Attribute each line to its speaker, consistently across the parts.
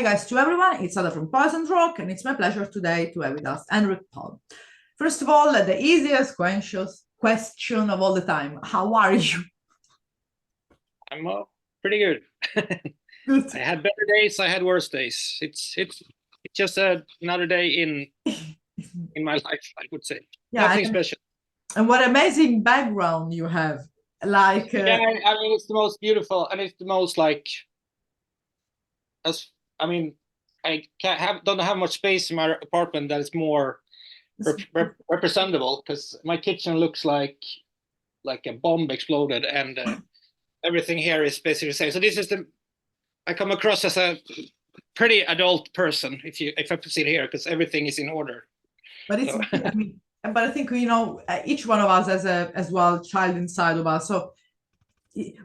Speaker 1: Hi guys to everyone, it's Ada from Poison Rock and it's my pleasure today to have with us Henrik Palm. First of all, the easiest question of all the time. How are you?
Speaker 2: I'm pretty good.
Speaker 1: Good.
Speaker 2: I had better days, I had worse days. It's just another day in my life, I would say.
Speaker 1: Yeah,
Speaker 2: Nothing special.
Speaker 1: and what amazing background you have. Like,
Speaker 2: Yeah, I mean it's the most beautiful and it's the most like as I mean I can't have don't have much space in my apartment that is more representable because my kitchen looks like a bomb exploded and everything here is basically the same. So this is the I come across as a pretty adult person if I proceed here because everything is in order.
Speaker 1: but it's,
Speaker 2: So
Speaker 1: I mean, but I think, each one of us has as well child inside of us. So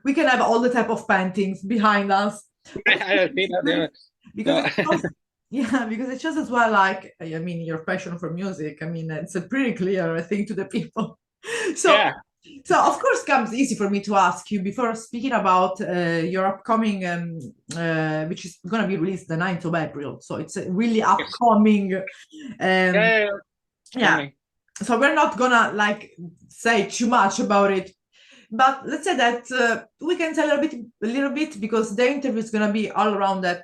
Speaker 1: we can have all the type of paintings behind us.
Speaker 2: I don't think that.
Speaker 1: Because
Speaker 2: No.
Speaker 1: it shows, yeah, because it shows as well, like, I mean, your passion for music. I mean, it's a pretty clear thing to the people. So,
Speaker 2: Yeah.
Speaker 1: so of course, comes easy for me to ask you before speaking about your upcoming, which is going to be released the 9th of April. So it's a really
Speaker 2: Yes.
Speaker 1: upcoming.
Speaker 2: Yeah. It's
Speaker 1: Yeah.
Speaker 2: coming.
Speaker 1: So we're not gonna like say too much about it, but let's say that we can tell a little bit because the interview is gonna be all around that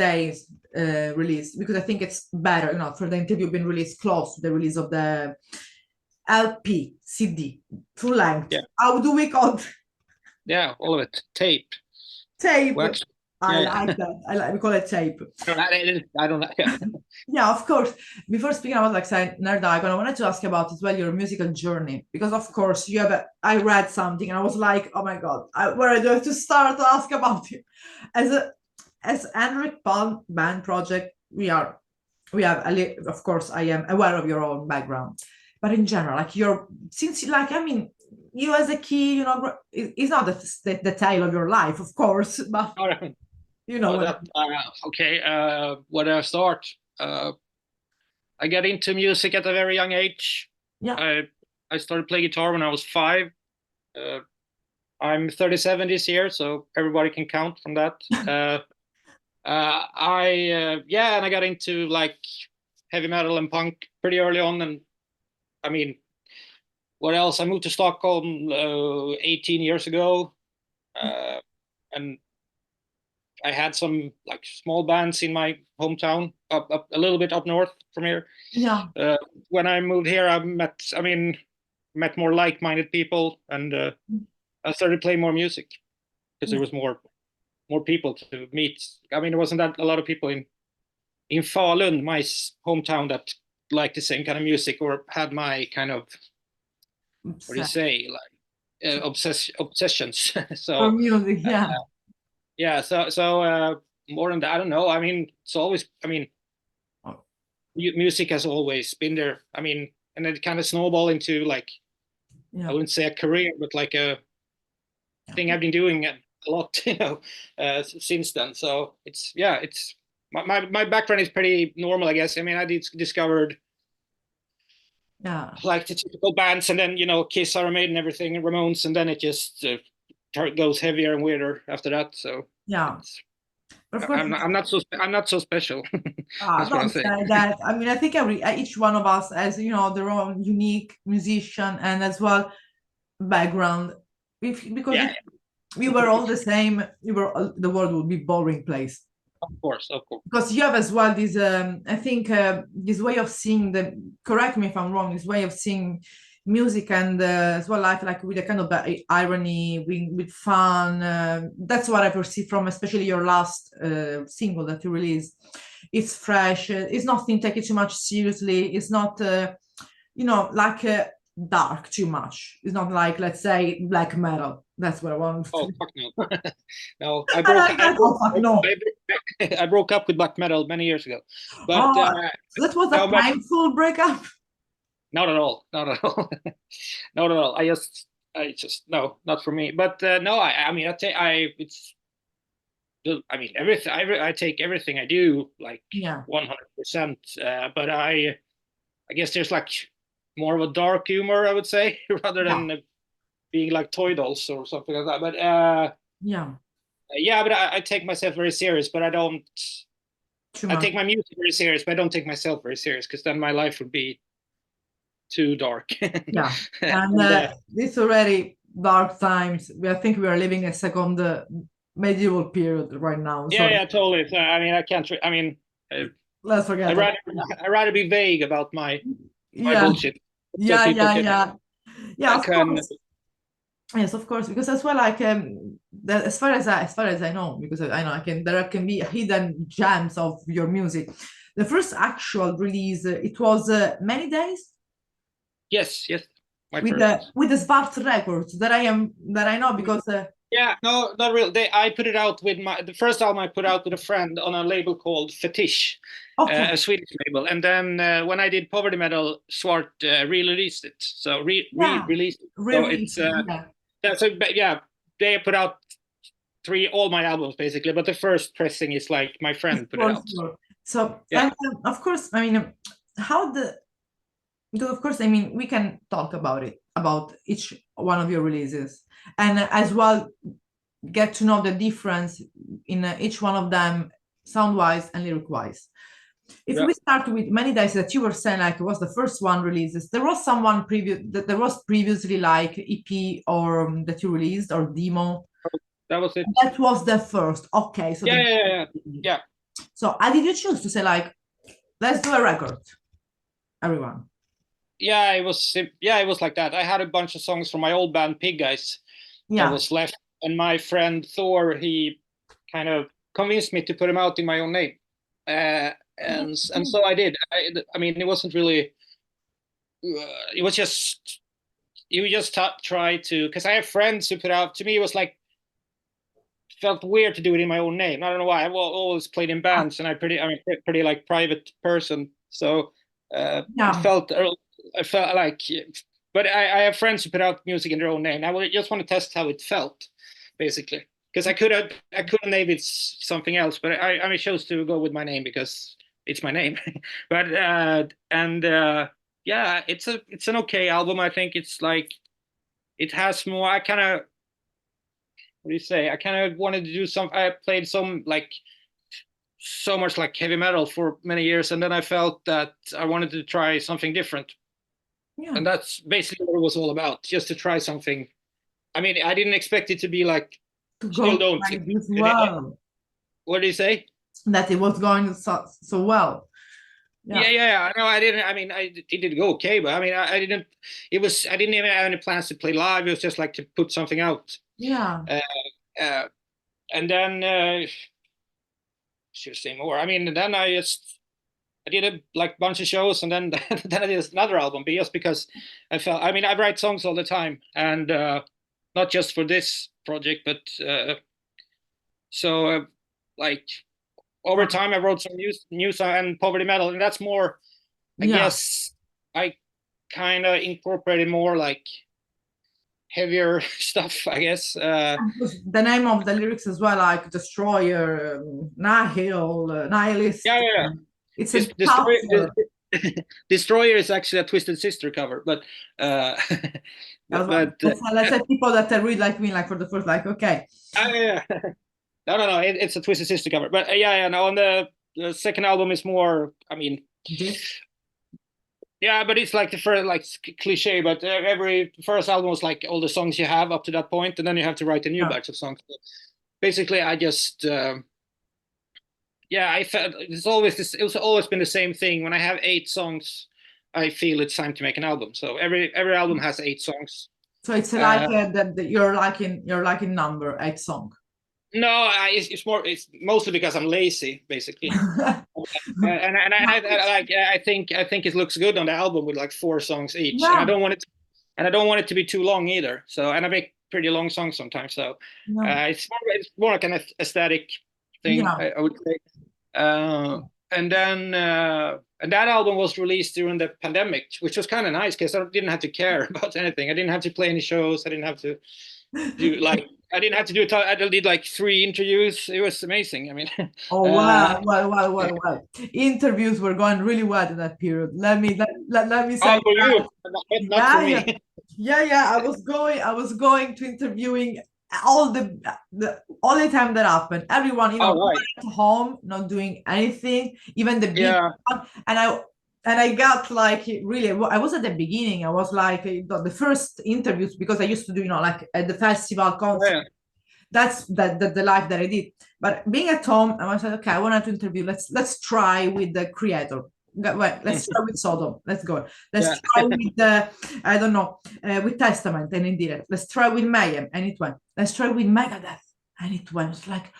Speaker 1: day's release, because I think it's better, for the interview being released close to the release of the LP, CD, full length.
Speaker 2: Yeah.
Speaker 1: How do we call it?
Speaker 2: Yeah. All of it. Tape.
Speaker 1: Tape?
Speaker 2: Wax.
Speaker 1: I
Speaker 2: Yeah.
Speaker 1: like that. We call it tape.
Speaker 2: I don't know. Yeah.
Speaker 1: Yeah, of course. Before speaking about, like, say, Nerd Icon, I wanted to ask about as well your musical journey, because of course you have I read something and I was like, oh my god, where do I have to start to ask about you? As Henrik Palm band project, we have of course I am aware of your own background, but in general, like, since, like, I mean, you as a kid, it's not the tale of your life, of course, but
Speaker 2: All right.
Speaker 1: you know
Speaker 2: Oh,
Speaker 1: what I
Speaker 2: that okay. Where do I start? I got into music at a very young age.
Speaker 1: yeah.
Speaker 2: I started playing guitar when I was 5. Uh, I'm 37 this year, so everybody can count from that. And I got into like heavy metal and punk pretty early on, and I mean, what else? I moved to Stockholm 18 years ago, and I had some like small bands in my hometown, up a little bit up north from here.
Speaker 1: Yeah.
Speaker 2: When I moved here, met more like-minded people, and I started playing more music because there was more people to meet. I mean, there wasn't that a lot of people in Falun, my hometown, that liked the same kind of music or had my kind of, what do you say, like obsessions.
Speaker 1: For
Speaker 2: So
Speaker 1: music, yeah.
Speaker 2: yeah, so more than that, I don't know. I mean, it's always, I mean, music has always been there. I mean, and it kind of snowballed into like, I
Speaker 1: Yeah.
Speaker 2: wouldn't say a career, but like a thing I've been doing a lot, since then. So it's my background is pretty normal, I guess. I mean, I discovered
Speaker 1: Yeah.
Speaker 2: like the typical bands, and then Kiss, Iron Maiden, everything, Ramones, and then it just goes heavier and weirder after that. So
Speaker 1: Yeah.
Speaker 2: it's
Speaker 1: But of course,
Speaker 2: I'm not so special. That's what I'm
Speaker 1: don't
Speaker 2: saying.
Speaker 1: say that. I mean, I think each one of us has, their own unique musician and as well background. Because
Speaker 2: Yeah,
Speaker 1: if we were all the same, the world would be boring place.
Speaker 2: of course, of course.
Speaker 1: Because you have as well this, I think, this way of seeing correct me if I'm wrong, this way of seeing music and as well life, like with a kind of irony, with fun. That's what I perceive from especially your last single that you released. It's fresh. It's nothing taken too much seriously. It's not, like dark too much. It's not like, let's say, black metal. That's what I want.
Speaker 2: Oh fuck no, no!
Speaker 1: I like that. Oh, fuck no.
Speaker 2: I broke up with black metal many years ago, but
Speaker 1: Oh, that was a
Speaker 2: no, but
Speaker 1: painful breakup.
Speaker 2: not at all, not at all, not at all. I just no, not for me. But no, I mean, it's. I mean, everything. I take everything I do like
Speaker 1: Yeah.
Speaker 2: 100%. But I guess there's like more of a dark humor, I would say, rather
Speaker 1: Yeah.
Speaker 2: than being like toy dolls or something like that. But
Speaker 1: Yeah.
Speaker 2: yeah, but I take myself very serious, but I don't.
Speaker 1: Too
Speaker 2: I
Speaker 1: much.
Speaker 2: take my music very serious, but I don't take myself very serious because then my life would be too dark.
Speaker 1: Yeah, and
Speaker 2: And,
Speaker 1: it's already dark times. I think we are living a second medieval period right now. So
Speaker 2: yeah, totally. So, I mean, I can't. I mean, I,
Speaker 1: let's
Speaker 2: I
Speaker 1: forget it.
Speaker 2: rather I rather be vague about my
Speaker 1: Yeah,
Speaker 2: bullshit, so people can
Speaker 1: yeah. Of
Speaker 2: can.
Speaker 1: course, yes, of course. Because as well, as far as I know, because I know there can be hidden gems of your music. The first actual release, it was many days
Speaker 2: Yes, yes, my first.
Speaker 1: with the Svart Records that I know because
Speaker 2: Yeah, no, not real. I put it out with the first album I put out with a friend on a label called Fetish,
Speaker 1: okay,
Speaker 2: a Swedish label. And then when I did Poverty Metal, Swart re-released it. So
Speaker 1: yeah,
Speaker 2: re-released it. So
Speaker 1: re-release,
Speaker 2: it's
Speaker 1: yeah.
Speaker 2: yeah, they put out all my albums basically, but the first pressing is like my friend put it
Speaker 1: Sure,
Speaker 2: out.
Speaker 1: sure. So,
Speaker 2: Yeah,
Speaker 1: and of course, I mean, how the because of course, I mean, we can talk about it about each one of your releases, and as well get to know the difference in each one of them, sound wise and lyric wise. If
Speaker 2: yeah.
Speaker 1: we start with Many Days that you were saying, like, was the first one releases, there was someone previous that there was previously like EP or that you released or demo.
Speaker 2: That was it.
Speaker 1: That was the first. Okay, so
Speaker 2: Yeah,
Speaker 1: the
Speaker 2: yeah, yeah, yeah.
Speaker 1: so how did you choose to say like, let's do a record, everyone?
Speaker 2: Yeah, it was like that. I had a bunch of songs from my old band Pig Guys that
Speaker 1: Yeah.
Speaker 2: was left, and my friend Thor, he kind of convinced me to put him out in my own name, and so I did. I mean, it wasn't really. It was just you just try to, because I have friends who put out. To me, it was like felt weird to do it in my own name. I don't know why. I've always played in bands, and I'm a pretty like private person, so it
Speaker 1: Yeah.
Speaker 2: felt. I felt like, but I have friends who put out music in their own name. I would just want to test how it felt, basically, because I could have named it something else, but I chose to go with my name because it's my name. But and yeah, it's an okay album. I think it's like it has more. I kind of what do you say? I kind of wanted to do some. I played some like so much like heavy metal for many years, and then I felt that I wanted to try something different,
Speaker 1: Yeah.
Speaker 2: and that's basically what it was all about, just to try something. I mean, I didn't expect it to be like,
Speaker 1: To
Speaker 2: still
Speaker 1: go
Speaker 2: don't.
Speaker 1: like this well.
Speaker 2: What do you say?
Speaker 1: That it was going so well.
Speaker 2: Yeah,
Speaker 1: Yeah.
Speaker 2: yeah. No, I didn't. I mean, it did go okay, but I mean, I didn't. It was. I didn't even have any plans to play live. It was just like to put something out.
Speaker 1: Yeah.
Speaker 2: Uh, uh, and then should say more. I mean, then I did a like bunch of shows, and then then I did another album, but just because I felt. I mean, I write songs all the time, and not just for this project, but so like over time, I wrote some new song and poverty metal, and that's more. I
Speaker 1: Yeah.
Speaker 2: guess I kind of incorporated more like heavier stuff. I guess.
Speaker 1: Because the name of the lyrics as well, like Destroyer, Nihil, Nihilist.
Speaker 2: Yeah, yeah, yeah.
Speaker 1: It's a
Speaker 2: Destroyer,
Speaker 1: tougher.
Speaker 2: Destroyer is actually a Twisted Sister cover, but uh,
Speaker 1: As well.
Speaker 2: but
Speaker 1: Let's say people that read like me, like for the first, like, okay.
Speaker 2: yeah. No. It's a Twisted Sister cover, but yeah. No, on the second album is more. I mean,
Speaker 1: This.
Speaker 2: yeah, but it's like the first, like cliche. But every first album was like all the songs you have up to that point, and then you have to write a new
Speaker 1: Yeah.
Speaker 2: batch of songs. But basically, I just. Yeah, I felt it's always this. It's always been the same thing. When I have 8 songs, I feel it's time to make an album. So every album has 8 songs.
Speaker 1: So it's like
Speaker 2: Uh,
Speaker 1: that you're liking number 8 song.
Speaker 2: no, it's more. It's mostly because I'm lazy, basically. I think it looks good on the album with like 4 songs each, and
Speaker 1: Yeah.
Speaker 2: I don't want it to be too long either. So, and I make pretty long songs sometimes. So,
Speaker 1: No.
Speaker 2: it's more like an aesthetic thing,
Speaker 1: Yeah.
Speaker 2: I would say. And then and that album was released during the pandemic, which was kind of nice because I didn't have to care about anything. I didn't have to play any shows. I didn't have to do like I didn't have to do it. I did like 3 interviews. It was amazing. I mean,
Speaker 1: Oh
Speaker 2: uh,
Speaker 1: wow, well. Interviews were going really well in that period. Let me say
Speaker 2: oh, for you,
Speaker 1: that.
Speaker 2: not for
Speaker 1: Yeah, yeah.
Speaker 2: me.
Speaker 1: Yeah, yeah. I was going to interviewing the only time that happened, everyone,
Speaker 2: Oh, right.
Speaker 1: at home, not doing anything, even the big
Speaker 2: Yeah.
Speaker 1: one. And I got like really, I was at the beginning. I was like the first interviews because I used to do, like at the festival concert.
Speaker 2: Yeah.
Speaker 1: That's the life that I did. But being at home, I was like, okay, I wanted to interview. Let's try with the creator. Well, let's try with Sodom. Let's go. Let's
Speaker 2: Yeah.
Speaker 1: try with the, I don't know, with Testament, and it did it. Let's try with Mayhem, and it went. Let's try with Megadeth, and it went. It's like,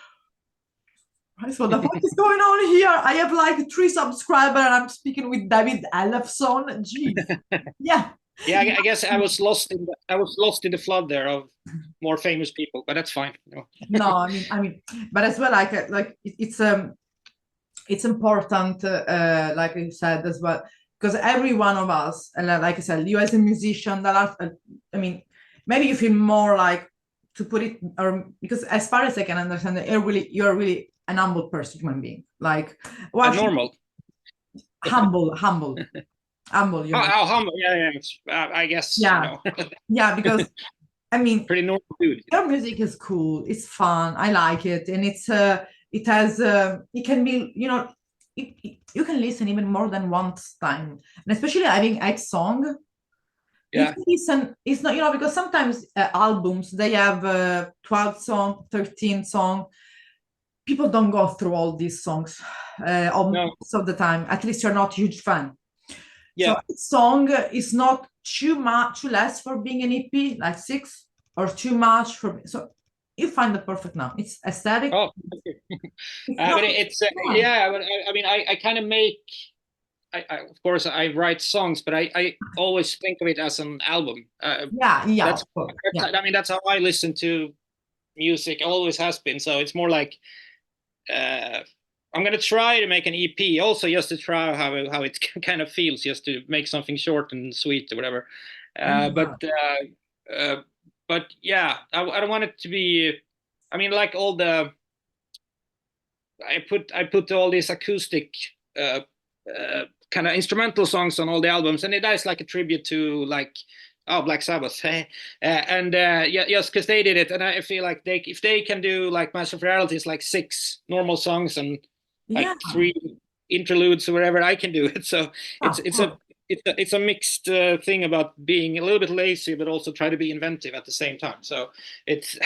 Speaker 1: what the fuck is going on here? I have like 3 subscribers, and I'm speaking with David Ellefson. Jeez. Yeah.
Speaker 2: Yeah, I guess I was lost in the flood there of more famous people, but that's fine.
Speaker 1: No, I mean, but as well, it's important, like you said as well, because every one of us, and like I said, you as a musician, I mean, maybe you feel more like to put it, or because as far as I can understand, you're really an humble person, human being, like
Speaker 2: Normal.
Speaker 1: humble, humble, humble.
Speaker 2: Oh, humble. Yeah, yeah. I guess,
Speaker 1: Yeah, yeah, because I mean,
Speaker 2: pretty normal dude.
Speaker 1: your music is cool, it's fun, I like it, and it can be, you can listen even more than once time, and especially having X song, you
Speaker 2: Yeah.
Speaker 1: can listen. It's not, because sometimes albums, they have 12 song, 13 song. People don't go through all these songs
Speaker 2: No.
Speaker 1: most of the time, at least you're not a huge fan. So
Speaker 2: Yeah.
Speaker 1: song is not too less for being an EP, like 6, or too much for, so you find the perfect now. It's aesthetic.
Speaker 2: Oh, but it's yeah. But I mean, I kind of make. Of course, I write songs, but I always think of it as an album.
Speaker 1: Yeah,
Speaker 2: That's,
Speaker 1: of course. Yeah.
Speaker 2: I mean, that's how I listen to music. Always has been. So it's more like I'm gonna try to make an EP, also just to try how it kind of feels, just to make something short and sweet or whatever.
Speaker 1: Yeah.
Speaker 2: But yeah, I don't want it to be. I mean, like all the I put all these acoustic kind of instrumental songs on all the albums, and that is like a tribute to like Black Sabbath, and yeah, yes, because they did it, and I feel like if they can do like Master of Reality is like 6 normal songs and like
Speaker 1: Yeah.
Speaker 2: 3 interludes or whatever, I can do it. So
Speaker 1: Of course.
Speaker 2: it's a mixed thing about being a little bit lazy, but also try to be inventive at the same time. So it's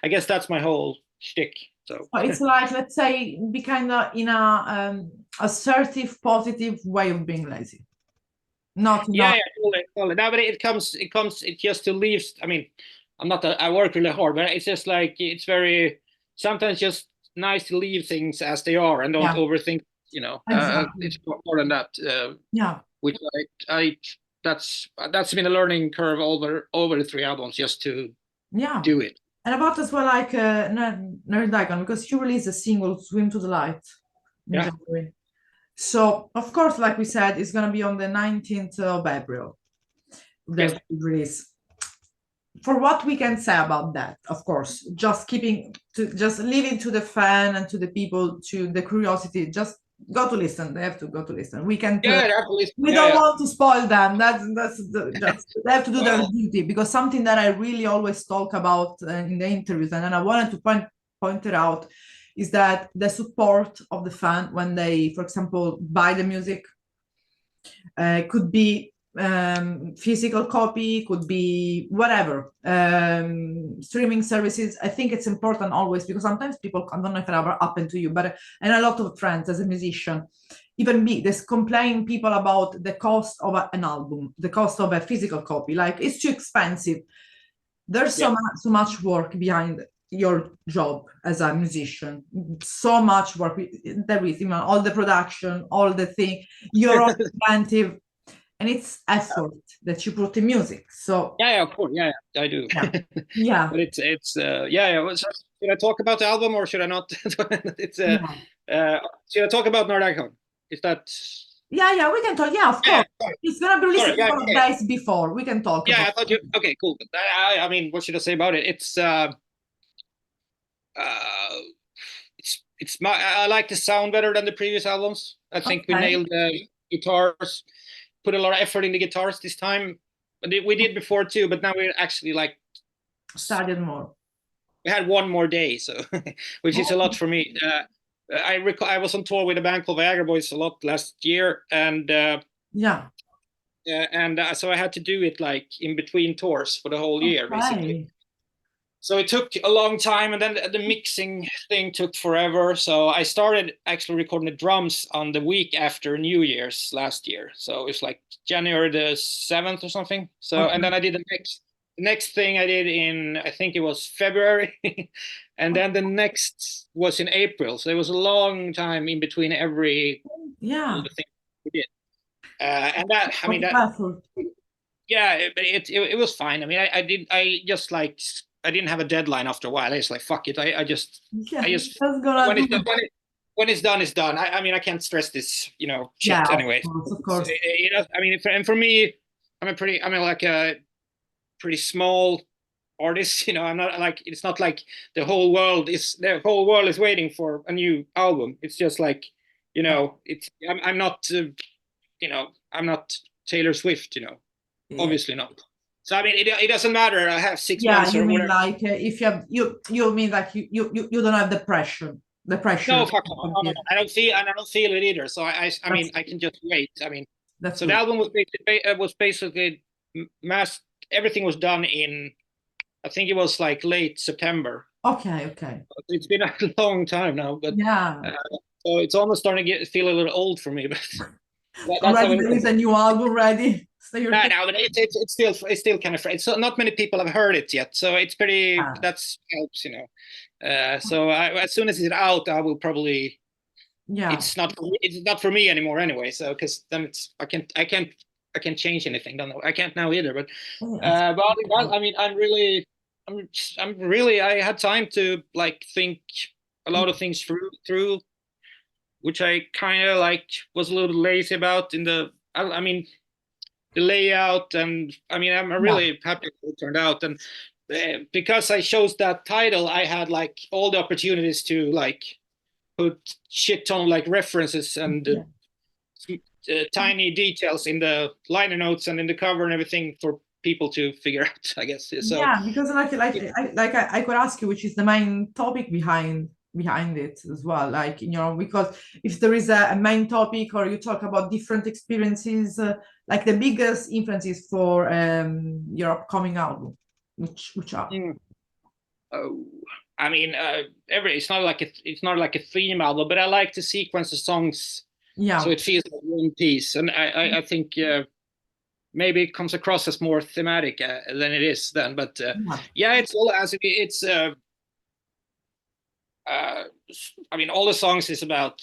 Speaker 2: I guess that's my whole shtick. So
Speaker 1: It's like, let's say, be kind of in a assertive, positive way of being lazy. Not
Speaker 2: yeah, totally. No, but it just to leave. I mean, I work really hard, but it's just like it's very sometimes just nice to leave things as they are and don't
Speaker 1: yeah,
Speaker 2: overthink.
Speaker 1: exactly.
Speaker 2: It's more than that.
Speaker 1: Yeah,
Speaker 2: Which I that's been a learning curve over the 3 albums just to
Speaker 1: yeah.
Speaker 2: do it.
Speaker 1: And about as well, like Nerd Icon, because you released a single, Swim to the Light, in
Speaker 2: Yeah.
Speaker 1: January. So, of course, like we said, it's going to be on the 19th of April,
Speaker 2: Yes.
Speaker 1: the release. For what we can say about that, of course, just leaving to the fan and to the people, to the curiosity, just go to listen. They have to go to listen. We can
Speaker 2: Yeah, definitely.
Speaker 1: we don't want to spoil them. They have to do their duty, because something that I really always talk about in the interviews, and then I wanted to point it out, is that the support of the fan when they, for example, buy the music, could be physical copy, could be whatever, streaming services. I think it's important always, because sometimes people, I don't know if it ever happened to you, but and a lot of friends as a musician, even me, there's complain people about the cost of an album, the cost of a physical copy, like it's too expensive. There's so much work behind your job as a musician, so much work. There is, all the production, all the thing, your own inventive, and it's effort that you put in music. So
Speaker 2: yeah, of course, yeah, I do.
Speaker 1: Yeah.
Speaker 2: But it's yeah. So should I talk about the album or should I not? It's should I talk about Nord Icon? Is that?
Speaker 1: Yeah, we can talk. Yeah, of course.
Speaker 2: Sorry.
Speaker 1: It's gonna be released
Speaker 2: Sorry, yeah,
Speaker 1: 4 days before. We can talk
Speaker 2: yeah,
Speaker 1: about
Speaker 2: I thought you. Okay, cool. I mean, what should I say about it? It's my. I like the sound better than the previous albums. I think we nailed the guitars. Put a lot of effort in the guitars this time. We did before too, but now we're actually like
Speaker 1: started more.
Speaker 2: we had one more day, so which is a lot for me. I was on tour with a band called Viagra Boys a lot last year,
Speaker 1: Yeah.
Speaker 2: so I had to do it like in between tours for the whole year, basically.
Speaker 1: Okay.
Speaker 2: So it took a long time, and then the mixing thing took forever. So I started actually recording the drums on the week after New Year's last year. So it's like January the 7th or something. So and then
Speaker 1: Okay.
Speaker 2: I did the next thing I did in, I think it was February, and then the next was in April. So it was a long time in between every all
Speaker 1: Yeah.
Speaker 2: the things we did. And that, I
Speaker 1: What
Speaker 2: mean, that
Speaker 1: effort.
Speaker 2: yeah, it was fine. I mean, I just like, I didn't have a deadline after a while. I was like, fuck it.
Speaker 1: Yeah,
Speaker 2: I just
Speaker 1: that's gonna
Speaker 2: when
Speaker 1: do.
Speaker 2: it's done, when it's done, it's done. I mean, I can't stress this,
Speaker 1: Yeah,
Speaker 2: shit
Speaker 1: of
Speaker 2: anyway.
Speaker 1: course, of
Speaker 2: So,
Speaker 1: course.
Speaker 2: I mean, and for me, I'm like a pretty small artist. I'm not like, it's not like the whole world is waiting for a new album. It's just like, I'm not, I'm not Taylor Swift.
Speaker 1: Yeah.
Speaker 2: Obviously not. So I mean, it doesn't matter. I have 6 months
Speaker 1: Yeah, you
Speaker 2: or
Speaker 1: mean
Speaker 2: whatever.
Speaker 1: like if you mean like you don't have the pressure.
Speaker 2: No, fuck no, no, no, no. I don't feel it either. So I mean,
Speaker 1: That's
Speaker 2: I can just wait. I mean,
Speaker 1: that's
Speaker 2: so the
Speaker 1: good.
Speaker 2: album was basically mass. Everything was done in, I think it was like late September.
Speaker 1: Okay, okay.
Speaker 2: It's been a long time now, but
Speaker 1: Yeah.
Speaker 2: uh, so it's almost starting to feel a little old for me. But that's how
Speaker 1: Already
Speaker 2: it
Speaker 1: there is
Speaker 2: is.
Speaker 1: a new album ready. So you're
Speaker 2: No, no, but it's still kind of fresh. So not many people have heard it yet, so it's pretty.
Speaker 1: yeah,
Speaker 2: That's helps. So as soon as it's out, I will probably.
Speaker 1: yeah.
Speaker 2: It's not for me anymore anyway. So because then I can't change anything. Don't know. I can't now either. But
Speaker 1: Yes.
Speaker 2: I mean, I'm really I had time to like think a lot of things through, which I kind of like was a little bit lazy about in the. I mean, the layout, and I mean, I'm
Speaker 1: Yeah.
Speaker 2: really happy how it turned out. And because I chose that title, I had like all the opportunities to like put shit ton like references and
Speaker 1: Yeah.
Speaker 2: tiny details in the liner notes and in the cover and everything for people to figure out, I guess. So
Speaker 1: Yeah, because I could ask you which is the main topic behind it as well. Like, because if there is a main topic or you talk about different experiences, like the biggest influences for your upcoming album, which are
Speaker 2: mm, oh, I mean, it's not like a theme album, but I like to sequence the songs so
Speaker 1: yeah,
Speaker 2: it feels like one piece, and I think maybe it comes across as more thematic than it is then. But
Speaker 1: yeah.
Speaker 2: yeah, uh, I mean, all the songs is about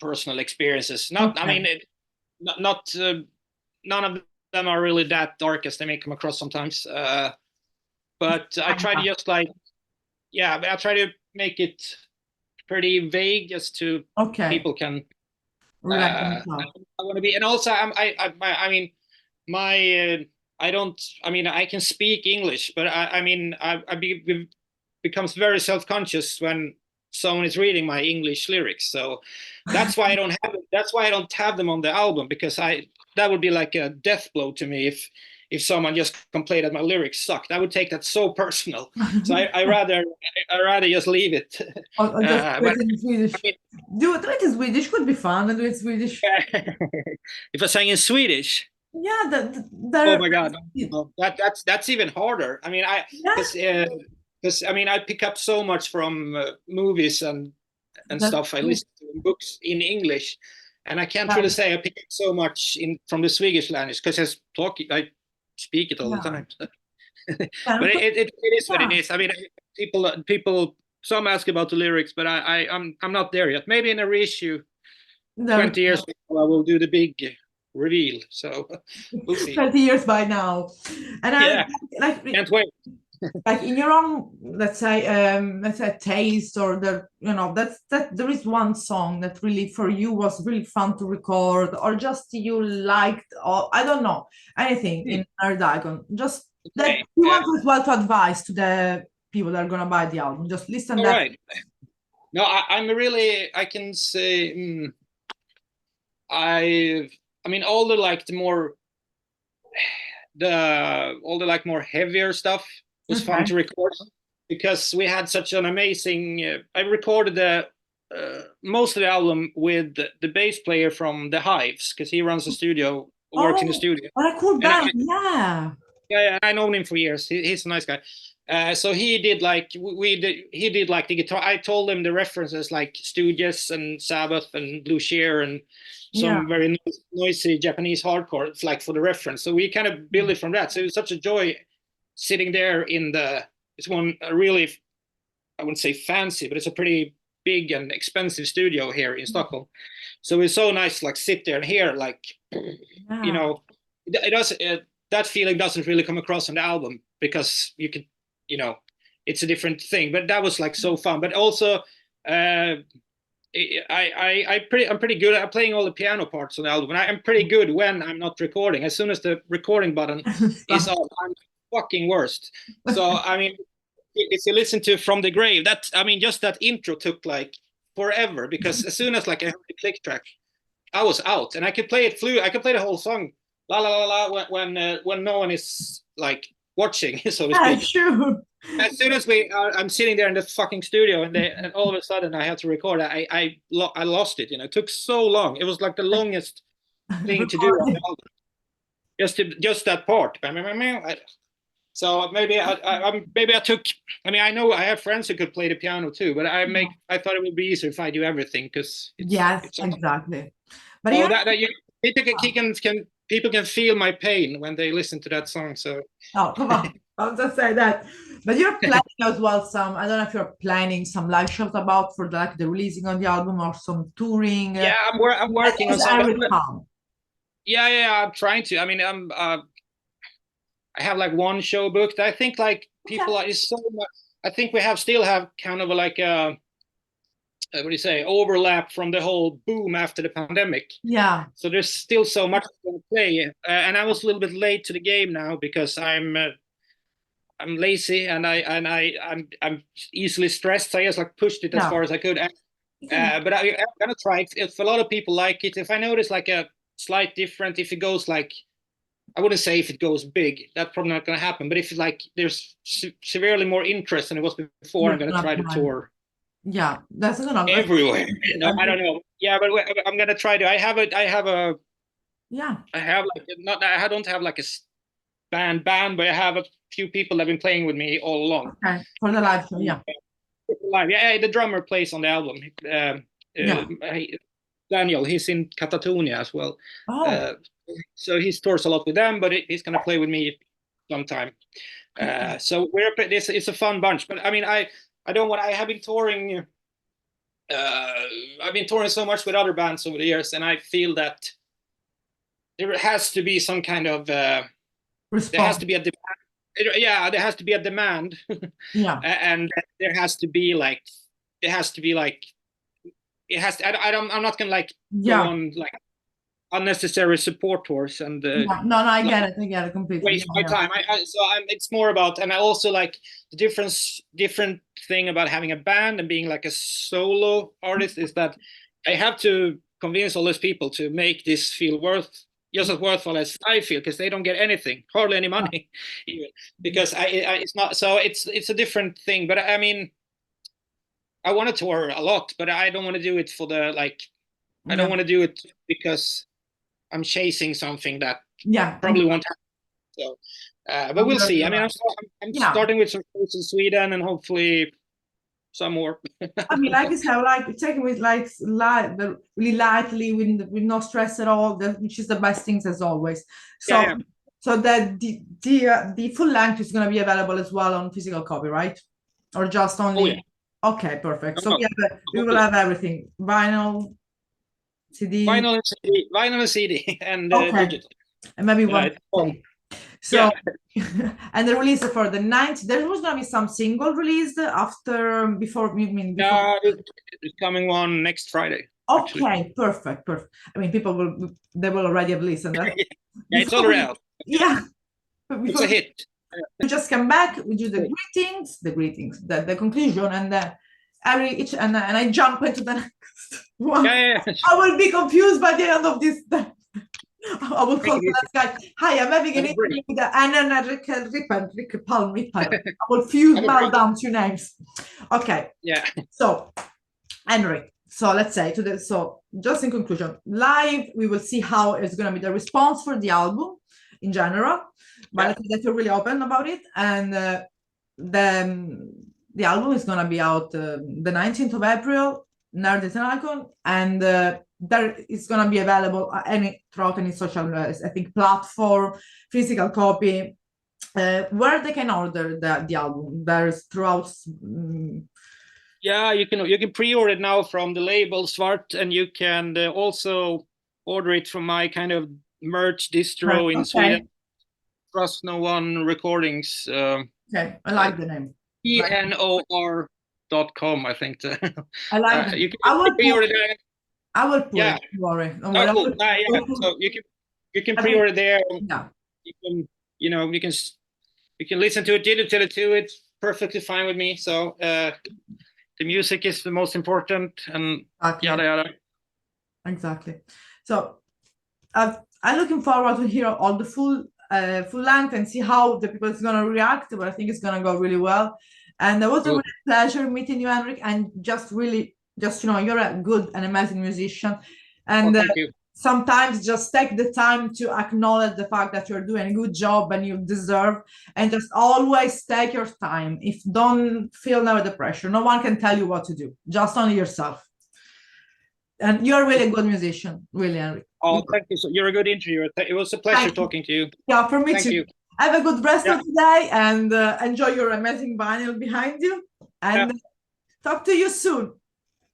Speaker 2: personal experiences. Not, I
Speaker 1: Okay.
Speaker 2: mean, not none of them are really that dark as they may come across sometimes. But I try to just like, yeah, I try to make it pretty vague just to
Speaker 1: Okay.
Speaker 2: people can.
Speaker 1: Relax
Speaker 2: Uh,
Speaker 1: yourself.
Speaker 2: I want to be, and also I mean, my I don't. I mean, I can speak English, but I mean, becomes very self-conscious when someone is reading my English lyrics. So that's why I don't have them on the album, because that would be like a death blow to me if someone just complained that my lyrics sucked. I would take that so personal. So I rather just leave it.
Speaker 1: Or just do
Speaker 2: But
Speaker 1: it in
Speaker 2: I
Speaker 1: Swedish.
Speaker 2: mean,
Speaker 1: Do it in Swedish could be fun and do it in Swedish.
Speaker 2: if I sang in Swedish.
Speaker 1: Yeah,
Speaker 2: Oh
Speaker 1: there,
Speaker 2: my God, no, that's even harder. I mean,
Speaker 1: yeah,
Speaker 2: because I mean, I pick up so much from movies and
Speaker 1: that's
Speaker 2: stuff. I
Speaker 1: true.
Speaker 2: listen to books in English, and I can't really
Speaker 1: That,
Speaker 2: say I pick up so much in from the Swedish language because I speak it all the
Speaker 1: yeah.
Speaker 2: time.
Speaker 1: Yeah,
Speaker 2: But it is what it
Speaker 1: yeah.
Speaker 2: is. I mean, people some ask about the lyrics, but I'm not there yet. Maybe in a reissue
Speaker 1: There,
Speaker 2: 20 years ago, I will do the big reveal. So we'll see.
Speaker 1: 20 years by now. And I
Speaker 2: Yeah,
Speaker 1: like
Speaker 2: can't wait.
Speaker 1: like in your own, let's say taste, or that there is one song that really for you was really fun to record, or just you liked, or I don't know, anything
Speaker 2: Hmm,
Speaker 1: in Nardagon, just that
Speaker 2: okay.
Speaker 1: you want as well to advise to the people that are gonna buy the album, just listen
Speaker 2: All
Speaker 1: that.
Speaker 2: right. No, I can say, I mean, all the like all the like more heavier stuff was fun
Speaker 1: Okay.
Speaker 2: to record. because we had such an amazing. I recorded the most of the album with the bass player from the Hives, because he runs a studio, works in the
Speaker 1: Oh,
Speaker 2: studio.
Speaker 1: what a cool
Speaker 2: And I,
Speaker 1: band. Yeah.
Speaker 2: yeah, I known him for years. He's a nice guy. So he did like he did like the guitar. I told him the references like Stooges and Sabbath and Blue Cheer and
Speaker 1: Yeah.
Speaker 2: some very noisy Japanese hardcore. It's like for the reference. So we kind of built it from that. So it was such a joy sitting there in the. It's one really, I wouldn't say fancy, but it's a pretty big and expensive studio here in Stockholm. So it's so nice, like sit there and hear, like, you know, it does. That feeling doesn't really come across on the album because you can, you know, it's a different thing. But that was like so fun. But also, I'm pretty good at playing all the piano parts on the album. And I'm pretty good when I'm not recording. As soon as the recording button is on, I'm fucking worst. So I mean, if you listen to From the Grave, that I mean, just that intro took like forever, because as soon as like I heard the click track, I was out, and I could play it I could play the whole song, la la la la, when no one is like watching, so to speak.
Speaker 1: Sure.
Speaker 2: As soon as I'm sitting there in the fucking studio, and all of a sudden I had to record. I lost it. You know, it took so long. It was like the longest thing to do on the album. Just that part. So maybe I took. I mean, I know I have friends who could play the piano too, but I thought it would be easier if I do everything, because
Speaker 1: yes, exactly. But
Speaker 2: so people can feel my pain when they listen to that song. So
Speaker 1: oh, come on, I'll just say that. But you're planning as well some. I don't know if you're planning some live shows about for the releasing on the album, or some touring.
Speaker 2: Yeah, I'm working on some.
Speaker 1: Henrik Palm.
Speaker 2: Yeah, I'm trying to. I mean, I have like one show booked. I think like people are is so much. I think we still have kind of like a what do you say, overlap from the whole boom after the pandemic.
Speaker 1: Yeah.
Speaker 2: So there's still so much to play, and I was a little bit late to the game now because I'm lazy, and I'm easily stressed. So I just like pushed it as far as I could. But I'm gonna try. If a lot of people like it, if I notice like a slight difference, if it goes like, I wouldn't say if it goes big, that's probably not going to happen. But if like there's severely more interest than it was before, I'm going to try to tour.
Speaker 1: Yeah, that's
Speaker 2: everywhere. No, I don't know. Yeah, but I'm going to try to. I have like not. I don't have like a band, but I have a few people that have been playing with me all along.
Speaker 1: Okay, for the live show, yeah.
Speaker 2: Live, yeah. The drummer plays on the album. Daniel, he's in Catatonia as well.
Speaker 1: Oh.
Speaker 2: So he tours a lot with them, but he's going to play with me sometime. So it's a fun bunch. But I mean, I don't want. I have been touring. I've been touring so much with other bands over the years, and I feel that there has to be some kind of there has to be a demand. Yeah, there has to be a demand.
Speaker 1: Yeah,
Speaker 2: and there has to be like it has to. I'm not gonna like go on like unnecessary support tours and
Speaker 1: no, I get it completely.
Speaker 2: Waste my time. It's more about, and I also like the different thing about having a band and being like a solo artist is that I have to convince all those people to make this feel just as worthwhile as I feel, because they don't get anything, hardly any money, even, because it's not. So it's a different thing. But I mean, I want to tour a lot, but I don't want to do it for the like. I don't want to do it because I'm chasing something that probably won't happen. So, but we'll see. I mean, I'm starting with some shows in Sweden and hopefully some more.
Speaker 1: I mean, like you said, like taking with like really lightly, with no stress at all, which is the best things as always. So, so that the full length is going to be available as well on physical copy, right? Or just only?
Speaker 2: Oh, yeah.
Speaker 1: Okay, perfect. So we will have everything: vinyl, CD.
Speaker 2: Vinyl and CD, and digital.
Speaker 1: And maybe one tape. So, and the release for the 9th, there was going to be some single released before.
Speaker 2: It's coming one next Friday.
Speaker 1: Okay, actually. Perfect. I mean, they will already have listened.
Speaker 2: It's already out.
Speaker 1: Yeah.
Speaker 2: It's a hit.
Speaker 1: We just come back, we do the greetings, the conclusion, and and I jump into the next one. I will be confused by the end of this. I will call that guy. Hi, I'm having an interview with Henrik Palm. I will fuse mal down two names. Okay.
Speaker 2: Yeah.
Speaker 1: So, Henrik. So let's say so just in conclusion, live we will see how it's going to be the response for the album in general, but let's say that you're really open about it, and the album is going to be out the 19th of April, Nerd Icon, and there is going to be available throughout any social, I think, platform, physical copy, where they can order the album. There's throughout.
Speaker 2: Yeah, you can pre-order it now from the label Svart, and you can also order it from my kind of merch distro in Sweden, Trust No One Recordings.
Speaker 1: Okay, I like the name.
Speaker 2: ENOR.com, I think.
Speaker 1: I like it.
Speaker 2: I will pre-order that.
Speaker 1: I will put it. Don't worry. Don't worry.
Speaker 2: Cool. So you can pre-order there.
Speaker 1: Yeah.
Speaker 2: You can listen to it digitally. It's perfectly fine with me. So the music is the most important, and yada yada.
Speaker 1: Exactly. So I'm looking forward to hear all the full length and see how the people is gonna react. But I think it's gonna go really well. And it was a real pleasure meeting you, Henrik, and you're a good and amazing musician. And
Speaker 2: thank you.
Speaker 1: Sometimes just take the time to acknowledge the fact that you're doing a good job and you deserve, and just always take your time. If don't feel now the pressure, no one can tell you what to do, just only yourself. And you're really a good musician, really, Henrik.
Speaker 2: Oh, thank you. So you're a good interviewer. It was a pleasure talking to you.
Speaker 1: Yeah, for me too.
Speaker 2: Thank you.
Speaker 1: Have a good rest of the day, and enjoy your amazing vinyl behind you. And talk to you soon.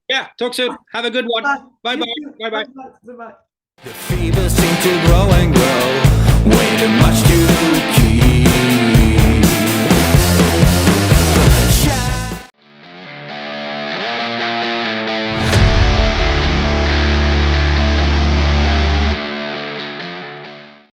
Speaker 2: Yeah, talk soon. Have a good one. Bye bye.
Speaker 1: Bye bye. Bye bye.
Speaker 3: The fever seemed to grow and